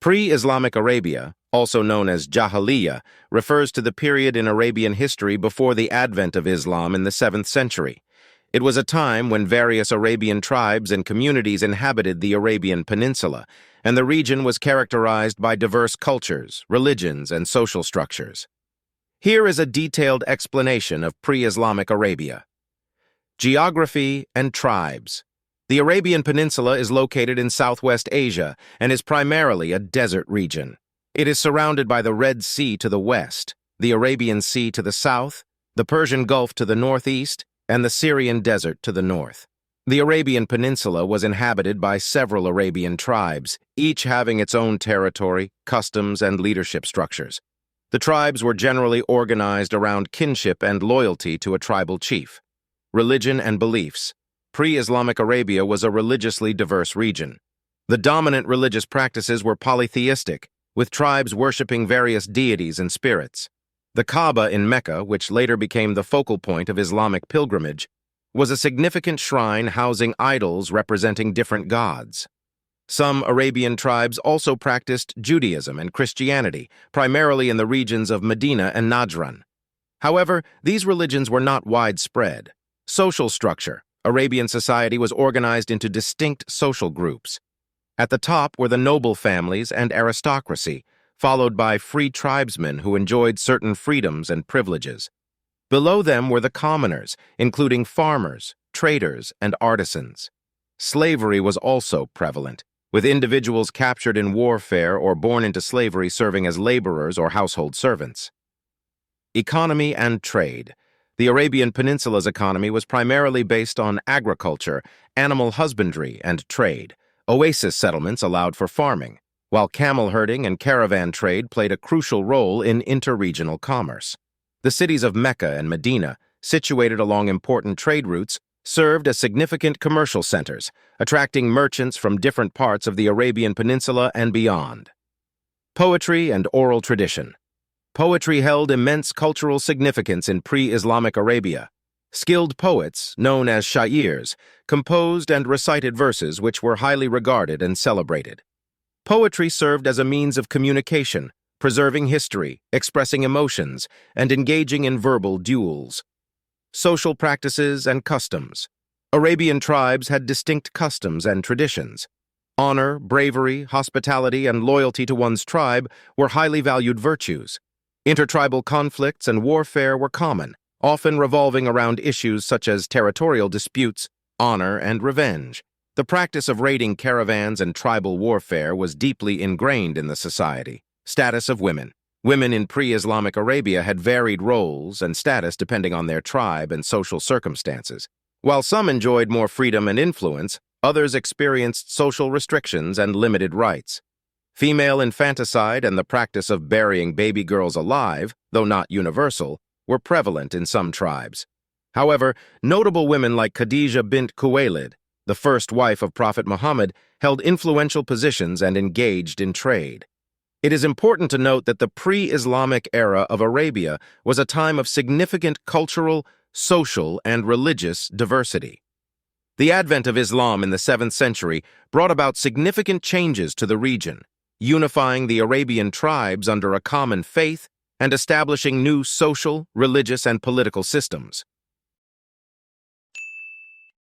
Pre-Islamic Arabia, also known as Jahiliyyah, refers to the period in Arabian history before the advent of Islam in the 7th century. It was a time when various Arabian tribes and communities inhabited the Arabian Peninsula, and the region was characterized by diverse cultures, religions, and social structures. Here is a detailed explanation of pre-Islamic Arabia. Geography and tribes. The Arabian Peninsula is located in Southwest Asia and is primarily a desert region. It is surrounded by the Red Sea to the west, the Arabian Sea to the south, the Persian Gulf to the northeast, and the Syrian Desert to the north. The Arabian Peninsula was inhabited by several Arabian tribes, each having its own territory, customs, and leadership structures. The tribes were generally organized around kinship and loyalty to a tribal chief. Religion and beliefs. Pre-Islamic Arabia was a religiously diverse region. The dominant religious practices were polytheistic, with tribes worshipping various deities and spirits. The Kaaba in Mecca, which later became the focal point of Islamic pilgrimage, was a significant shrine housing idols representing different gods. Some Arabian tribes also practiced Judaism and Christianity, primarily in the regions of Medina and Najran. However, these religions were not widespread. Social structure. Arabian society was organized into distinct social groups. At the top were the noble families and aristocracy, followed by free tribesmen who enjoyed certain freedoms and privileges. Below them were the commoners, including farmers, traders, and artisans. Slavery was also prevalent, with individuals captured in warfare or born into slavery serving as laborers or household servants. Economy and trade. The Arabian Peninsula's economy was primarily based on agriculture, animal husbandry, and trade. Oasis settlements allowed for farming, while camel herding and caravan trade played a crucial role in interregional commerce. The cities of Mecca and Medina, situated along important trade routes, served as significant commercial centers, attracting merchants from different parts of the Arabian Peninsula and beyond. Poetry and oral tradition. Poetry held immense cultural significance in pre-Islamic Arabia. Skilled poets, known as sha'irs, composed and recited verses which were highly regarded and celebrated. Poetry served as a means of communication, preserving history, expressing emotions, and engaging in verbal duels. Social practices and customs. Arabian tribes had distinct customs and traditions. Honor, bravery, hospitality, and loyalty to one's tribe were highly valued virtues. Intertribal conflicts and warfare were common, often revolving around issues such as territorial disputes, honor, and revenge. The practice of raiding caravans and tribal warfare was deeply ingrained in the society. Status of women. Women in pre-Islamic Arabia had varied roles and status depending on their tribe and social circumstances. While some enjoyed more freedom and influence, others experienced social restrictions and limited rights. Female infanticide and the practice of burying baby girls alive, though not universal, were prevalent in some tribes. However, notable women like Khadija bint Khuwaylid, the first wife of Prophet Muhammad, held influential positions and engaged in trade. It is important to note that the pre-Islamic era of Arabia was a time of significant cultural, social, and religious diversity. The advent of Islam in the 7th century brought about significant changes to the region, unifying the Arabian tribes under a common faith and establishing new social, religious, and political systems.